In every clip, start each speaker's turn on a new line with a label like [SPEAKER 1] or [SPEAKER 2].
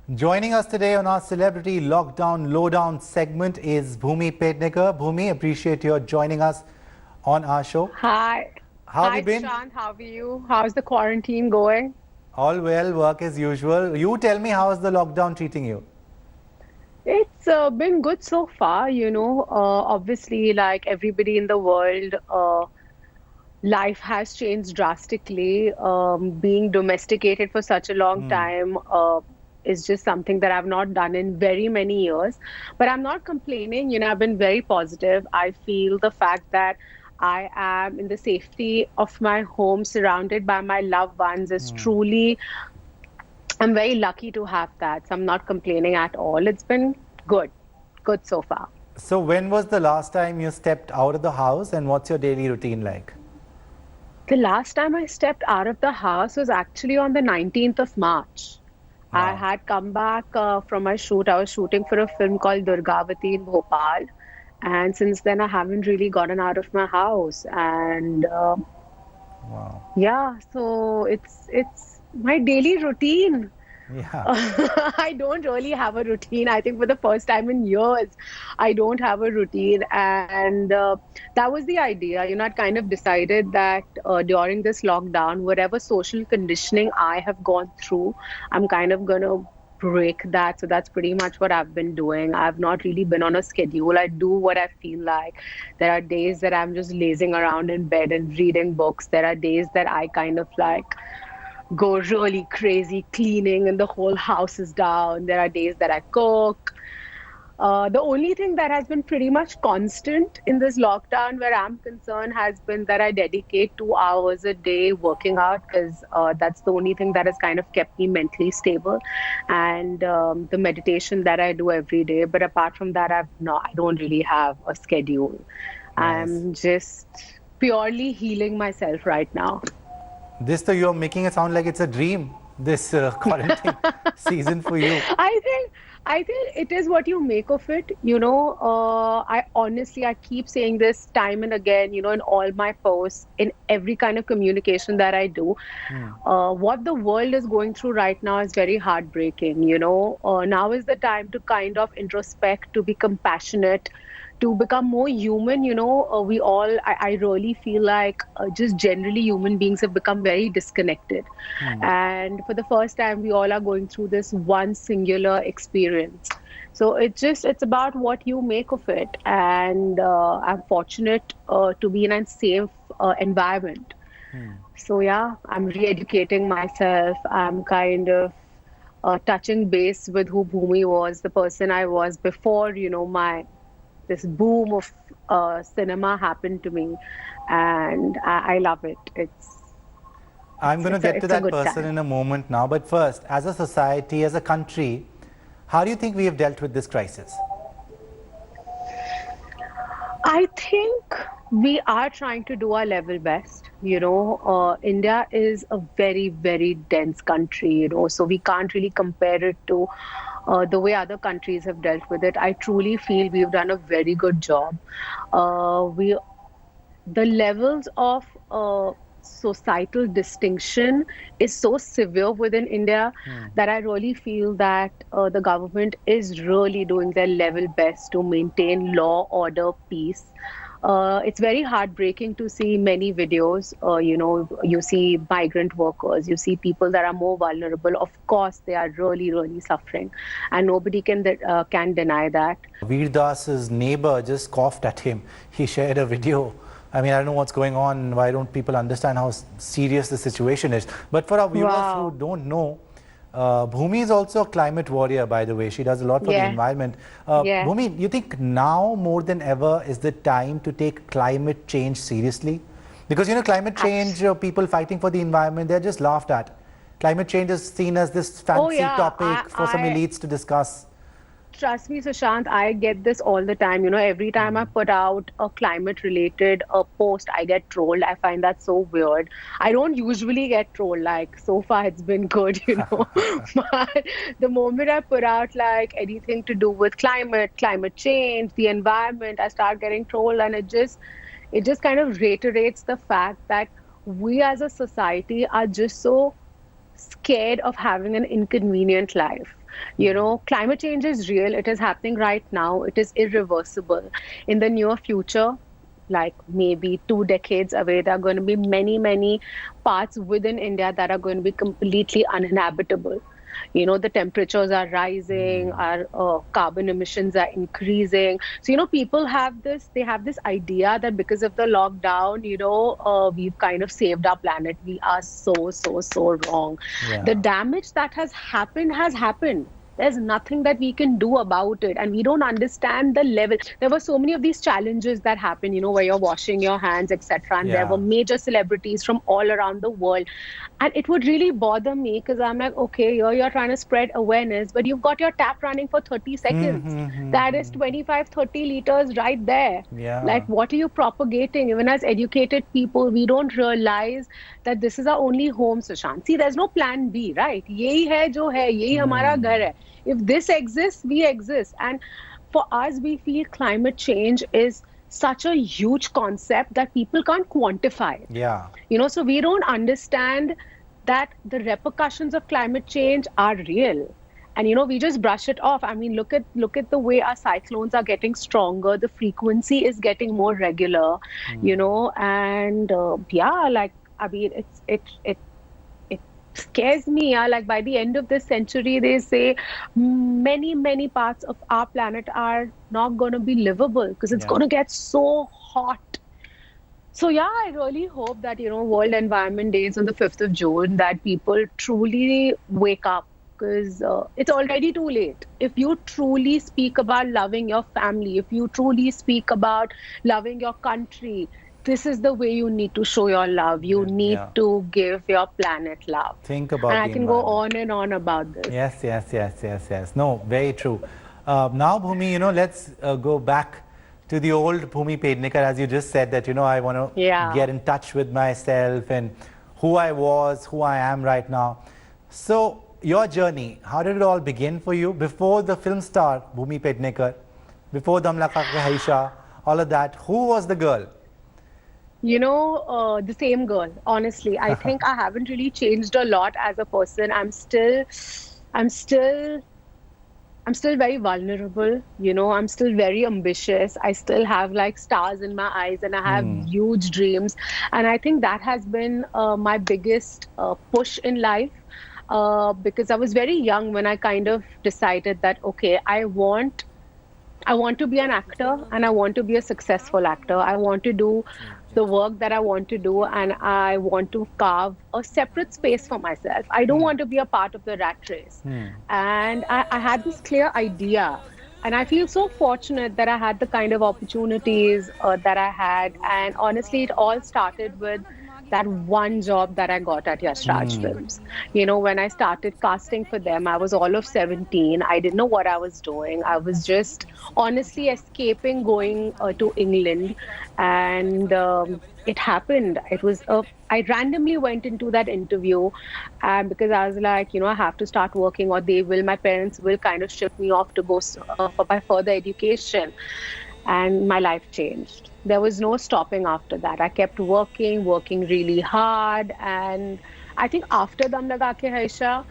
[SPEAKER 1] Joining us today on our Celebrity Lockdown Lowdown segment is Bhumi Pednekar. Bhumi, appreciate your joining us on our show.
[SPEAKER 2] Hi.
[SPEAKER 1] How have you
[SPEAKER 2] Hi,
[SPEAKER 1] been?
[SPEAKER 2] Sushant. How are you? How's the quarantine going?
[SPEAKER 1] All well, work as usual. You tell me, how is the lockdown treating you?
[SPEAKER 2] It's been good so far, Obviously, like everybody in the world, life has changed drastically. Being domesticated for such a long time is just something that I've not done in very many years. But I'm not complaining. I've been very positive. I feel the fact that I am in the safety of my home, surrounded by my loved ones, is truly, I'm very lucky to have that. So I'm not complaining at all. It's been good, good so far.
[SPEAKER 1] So when was the last time you stepped out of the house and what's your daily routine like?
[SPEAKER 2] The last time I stepped out of the house was actually on the 19th of March. I
[SPEAKER 1] Wow.
[SPEAKER 2] had come back from my shoot. I was shooting for a film called Durgavati in Bhopal. And since then, I haven't really gotten out of my house. And
[SPEAKER 1] Wow.
[SPEAKER 2] yeah, so it's my daily routine.
[SPEAKER 1] Yeah.
[SPEAKER 2] I don't really have a routine. I think for the first time in years, I don't have a routine. And that was the idea. I'd kind of decided that during this lockdown, whatever social conditioning I have gone through, I'm kind of going to break that. So that's pretty much what I've been doing. I've not really been on a schedule. I do what I feel like. There are days that I'm just lazing around in bed and reading books. There are days that I kind of like go really crazy cleaning and the whole house is down. There are days that I cook. The only thing that has been pretty much constant in this lockdown, where I'm concerned, has been that I dedicate 2 hours a day working out, because that's the only thing that has kind of kept me mentally stable, and the meditation that I do every day. But apart from that, I don't really have a schedule.
[SPEAKER 1] Nice.
[SPEAKER 2] I'm just purely healing myself right now.
[SPEAKER 1] You're making it sound like it's a dream, this quarantine season for you.
[SPEAKER 2] I think it is what you make of it. I keep saying this time and again, in all my posts, in every kind of communication that I do. What the world is going through right now is very heartbreaking. Now is the time to kind of introspect, to be compassionate, to become more human. I really feel like just generally human beings have become very disconnected. And for the first time, we all are going through this one singular experience. So it's about what you make of it. And I'm fortunate to be in a safe environment. So yeah, I'm re-educating myself. I'm kind of touching base with who Bhumi was, the person I was before, my this boom of cinema happened to me, and I love it.
[SPEAKER 1] I'm going to get to
[SPEAKER 2] It's a
[SPEAKER 1] that
[SPEAKER 2] good
[SPEAKER 1] person
[SPEAKER 2] time.
[SPEAKER 1] in a moment now, but first, as a society, as a country, how do you think we have dealt with this crisis?
[SPEAKER 2] I think we are trying to do our level best. India is a very, very dense country, so we can't really compare it to the way other countries have dealt with it. I truly feel we've done a very good job. We The levels of societal distinction is so severe within India that I really feel that the government is really doing their level best to maintain law, order, peace. It's very heartbreaking to see many videos. You see migrant workers, you see people that are more vulnerable. Of course, they are really, really suffering, and nobody can deny that.
[SPEAKER 1] Veer Das's neighbor just coughed at him. He shared a video. I mean, I don't know what's going on. Why don't people understand how serious the situation is? But for our viewers who
[SPEAKER 2] Wow.
[SPEAKER 1] don't know, Bhumi is also a climate warrior, by the way. She does a lot for the
[SPEAKER 2] Yeah.
[SPEAKER 1] environment.
[SPEAKER 2] Yeah.
[SPEAKER 1] Bhumi, you think now more than ever is the time to take climate change seriously? Because, climate change, people fighting for the environment, they're just laughed at. Climate change is seen as this
[SPEAKER 2] Oh
[SPEAKER 1] fancy
[SPEAKER 2] yeah,
[SPEAKER 1] topic for some elites to discuss.
[SPEAKER 2] trust me, Sushant, I get this all the time. Every time I put out a climate related post, I get trolled. I find that so weird. I don't usually get trolled. Like, so far it's been good. But the moment I put out like anything to do with climate change, the environment, I start getting trolled, and it just kind of reiterates the fact that we as a society are just so scared of having an inconvenient life. You know, climate change is real. It is happening right now. It is irreversible. In the near future, like maybe 2 decades away, there are going to be many, many parts within India that are going to be completely uninhabitable. You know, the temperatures are rising, our carbon emissions are increasing. So, you know, people have they have this idea that because of the lockdown, you know, we've kind of saved our planet. We are so wrong.
[SPEAKER 1] Yeah.
[SPEAKER 2] The damage that has happened has happened. There's nothing that we can do about it. And we don't understand the level. There were so many of these challenges that happen, you know, where you're washing your hands, etc. And there were major celebrities from all around the world. And it would really bother me because I'm like, okay, you're trying to spread awareness, but you've got your tap running for 30 seconds. That is 25, 30 liters right there.
[SPEAKER 1] Yeah.
[SPEAKER 2] Like, what are you propagating? Even as educated people, we don't realize that this is our only home, Sushant. See, there's no plan B, right? Yehi hai jo hai, yehi hamara ghar hai. If this exists, we exist. And for us, we feel climate change is such a huge concept that people can't quantify.
[SPEAKER 1] Yeah.
[SPEAKER 2] You know, so we don't understand that the repercussions of climate change are real. And, you know, we just brush it off. I mean, look at the way our cyclones are getting stronger. The frequency is getting more regular, you know, and like, I mean, it scares me. Like, by the end of this century, they say many parts of our planet are not going to be livable because it's going to get so hot. So yeah, I really hope that, you know, World Environment Day is on the 5th of June, that people truly wake up, because it's already too late. If you truly speak about loving your family, if you truly speak about loving your country, this is the way you need to show your love. You need to give your planet love.
[SPEAKER 1] Think about
[SPEAKER 2] and I can go on and on about this.
[SPEAKER 1] Yes. No, very true. Now, Bhumi, you know, let's go back to the old Bhumi Pednekar, as you just said that, you know, I want to get in touch with myself and who I was, who I am right now. So, your journey, how did it all begin for you? Before the film star, Bhumi Pednekar, before Dum Laka Ke Haisha, all of that, who was the girl?
[SPEAKER 2] You know, the same girl, honestly. I think I haven't really changed a lot as a person. I'm still very vulnerable, you know. I'm still very ambitious. I still have like stars in my eyes and I have huge dreams. And I think that has been my biggest push in life, because I was very young when I kind of decided that, okay, I want to be an actor and I want to be a successful actor. I want to do the work that I want to do, and I want to carve a separate space for myself. I don't want to be a part of the rat race. And I had this clear idea. And I feel so fortunate that I had the kind of opportunities that I had. And honestly, it all started with that one job that I got at Yash Raj Films. You know, when I started casting for them, I was all of 17. I didn't know what I was doing. I was just honestly escaping going to England. And it happened. I randomly went into that interview because I was like, you know, I have to start working or my parents will kind of ship me off to go for my further education. And my life changed. There was no stopping after that. I kept working really hard. And I think after Dum Laga Ke Haisha,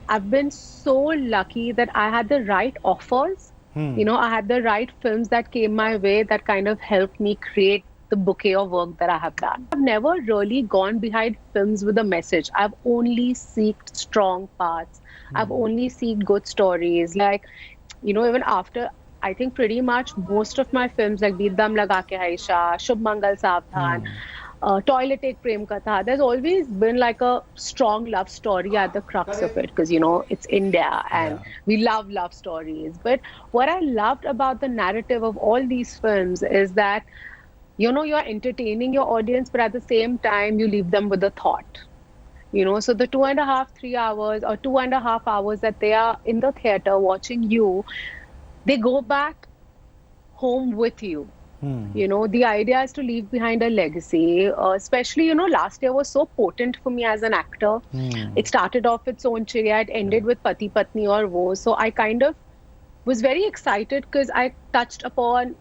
[SPEAKER 2] I've been so lucky that I had the right offers. You know, I had the right films that came my way that kind of helped me create the bouquet of work that I have done. I've never really gone behind films with a message. I've only sought strong parts. I've only sought good stories. Like, you know, even after, I think pretty much most of my films like Veer Dum Laga Ke Haisha, Shubh Mangal Savdhan, Toilet Ek Prem Katha, there's always been like a strong love story at the crux of it, because, you know, it's India and we love love stories. But what I loved about the narrative of all these films is that, you know, you're entertaining your audience, but at the same time, you leave them with a thought. You know, so the 2.5, 3 hours or 2.5 hours that they are in the theater watching you, they go back home with you. You know, the idea is to leave behind a legacy. Especially, you know, last year was so potent for me as an actor. It started off with Son Chiriya, it ended with Pati Patni Aur Wo. So I kind of was very excited because I touched upon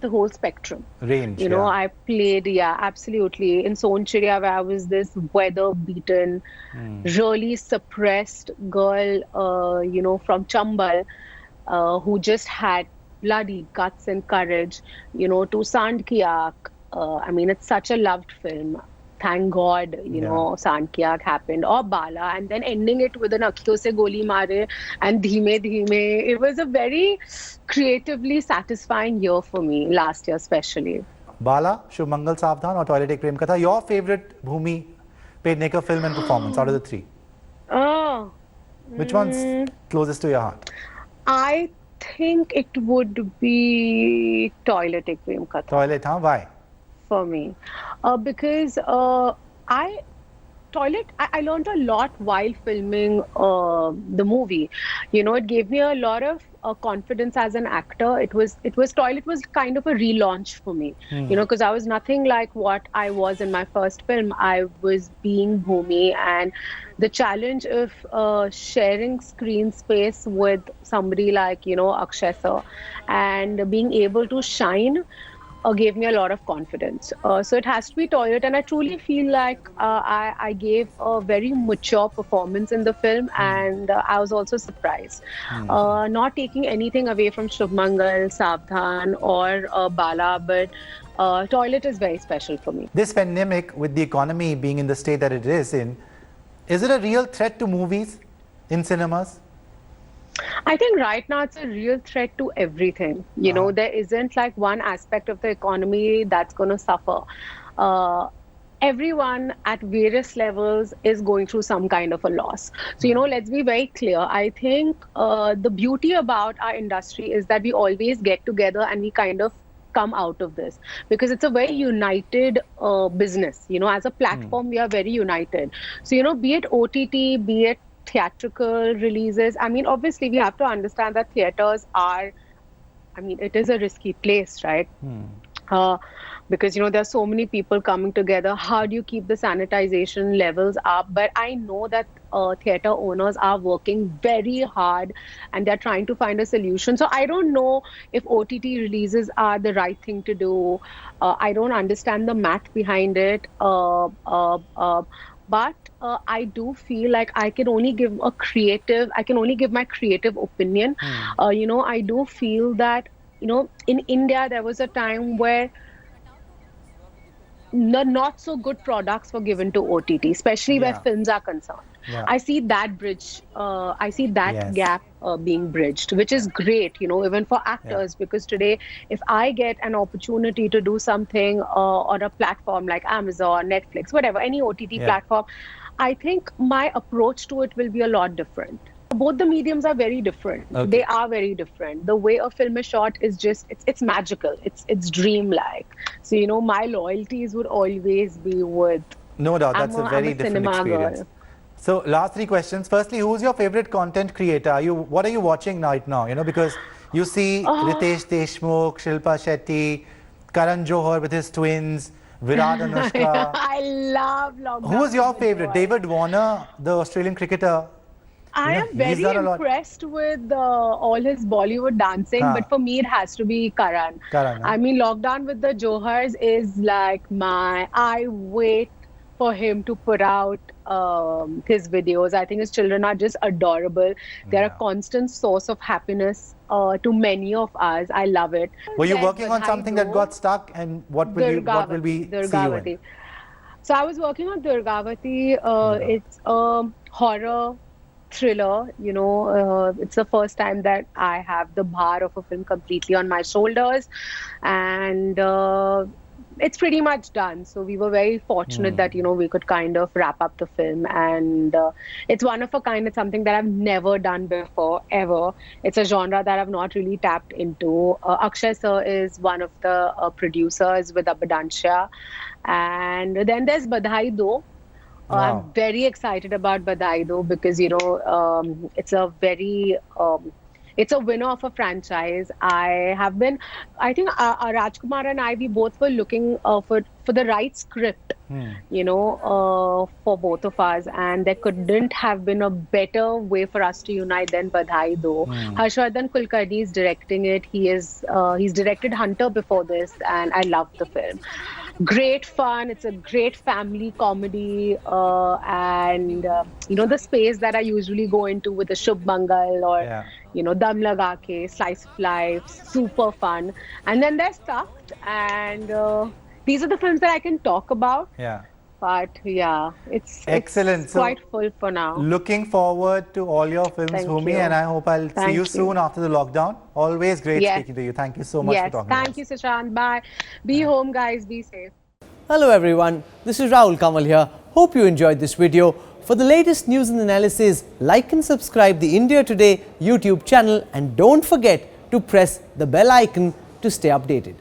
[SPEAKER 2] the whole spectrum.
[SPEAKER 1] Range,
[SPEAKER 2] you know,
[SPEAKER 1] yeah.
[SPEAKER 2] I played, yeah, absolutely. In Son Chiriya, where I was this weather-beaten, really suppressed girl, you know, from Chambal, who just had bloody guts and courage, you know, to Sand Ki Aankh. I mean, it's such a loved film. Thank God, you know, Sand Ki Aankh happened, or Bala, and then ending it with an Akhiyon Se Goli Mare and Dheeme Dheeme. It was a very creatively satisfying year for me, last year especially.
[SPEAKER 1] Bala, Shubh Mangal Savdhan, or Toilet Ek Prem Katha, your favorite Bhumi Pednekar film and performance out of the three?
[SPEAKER 2] Oh.
[SPEAKER 1] Which one's closest to your heart?
[SPEAKER 2] I think it would be Toilet Ek Prem Katha.
[SPEAKER 1] Toilet, huh? Why?
[SPEAKER 2] For me. Because I learned a lot while filming the movie. You know, it gave me a lot of confidence as an actor. Toilet was kind of a relaunch for me. You know, because I was nothing like what I was in my first film. I was being Bhumi, and the challenge of sharing screen space with somebody like, you know, Akshay sir, and being able to shine gave me a lot of confidence. So it has to be Toilet, and I truly feel like I gave a very mature performance in the film, and I was also surprised. Not taking anything away from Shubh Mangal, Savdhan or Bala, but Toilet is very special for me.
[SPEAKER 1] This pandemic, with the economy being in the state that it is it a real threat to movies in cinemas?
[SPEAKER 2] I think right now it's a real threat to everything. You know, there isn't like one aspect of the economy that's going to suffer. Everyone at various levels is going through some kind of a loss. So, you know, let's be very clear. I think the beauty about our industry is that we always get together and we kind of come out of this, because it's a very united business. You know, as a platform, we are very united. So, you know, be it OTT, be it theatrical releases. I mean, obviously, we have to understand that theaters are, I mean, it is a risky place, right? Because, you know, there are so many people coming together. How do you keep the sanitization levels up? But I know that theater owners are working very hard and they're trying to find a solution. So I don't know if OTT releases are the right thing to do. I don't understand the math behind it. But I do feel like I can only give my creative opinion. You know, I do feel that, you know, in India, there was a time where not so good products were given to OTT, especially where films are concerned. I see that bridge, I see that gap being bridged, which is great, you know, even for actors, because today, if I get an opportunity to do something on a platform like Amazon, Netflix, whatever, any OTT platform, I think my approach to it will be a lot different. Both the mediums are very different. They are very different. The way a film is shot is just, it's magical. It's dreamlike. So, you know, my loyalties would always be with...
[SPEAKER 1] No doubt, that's a very different experience. Girl. So, last three questions. Firstly, who's your favorite content creator? What are you watching right now? You know, because you see Ritesh Deshmukh, Shilpa Shetty, Karan Johar with his twins, Virat Anushka.
[SPEAKER 2] I love Lockdown.
[SPEAKER 1] Who's your favorite? David Warner, the Australian cricketer.
[SPEAKER 2] I am very impressed with all his Bollywood dancing, but for me it has to be Karan. I mean, Lockdown with the Johars is like I wait for him to put out his videos. I think his children are just adorable. They're a constant source of happiness to many of us. I love it.
[SPEAKER 1] Were you working on something that got stuck, and what will we see you in?
[SPEAKER 2] So I was working on Durgavati. It's a horror thriller, you know. It's the first time that I have the bar of a film completely on my shoulders, and it's pretty much done. So we were very fortunate that, you know, we could kind of wrap up the film, and it's one of a kind. It's something that I've never done before, ever. It's a genre that I've not really tapped into. Akshay sir is one of the producers with Abundancia, and then there's Badhai Do. I'm very excited about Badhai Do because, you know, it's a very it's a winner of a franchise. I think Rajkumar and I, we both were looking for the right script, for both of us, and there couldn't have been a better way for us to unite than Badhai Do. Harshvardhan Kulkarni is directing it. He's directed Hunter before this, and I loved the film. Great fun. It's a great family comedy, and the space that I usually go into with the Shubh Mangal or Dum Laga Ke, Slice of Life. Super fun. And then there's Takht, and these are the films that I can talk about.
[SPEAKER 1] Yeah.
[SPEAKER 2] But yeah, it's
[SPEAKER 1] excellent.
[SPEAKER 2] It's quite full for now.
[SPEAKER 1] Looking forward to all your films, Bhumi, and I hope I'll see you soon after the lockdown. Always great speaking to you. Thank you so much for talking to us.
[SPEAKER 2] Thank you, Sushant. Bye. Be home, guys. Be safe.
[SPEAKER 3] Hello everyone, this is Rahul Kamal here. Hope you enjoyed this video. For the latest news and analysis, like and subscribe the India Today YouTube channel, and don't forget to press the bell icon to stay updated.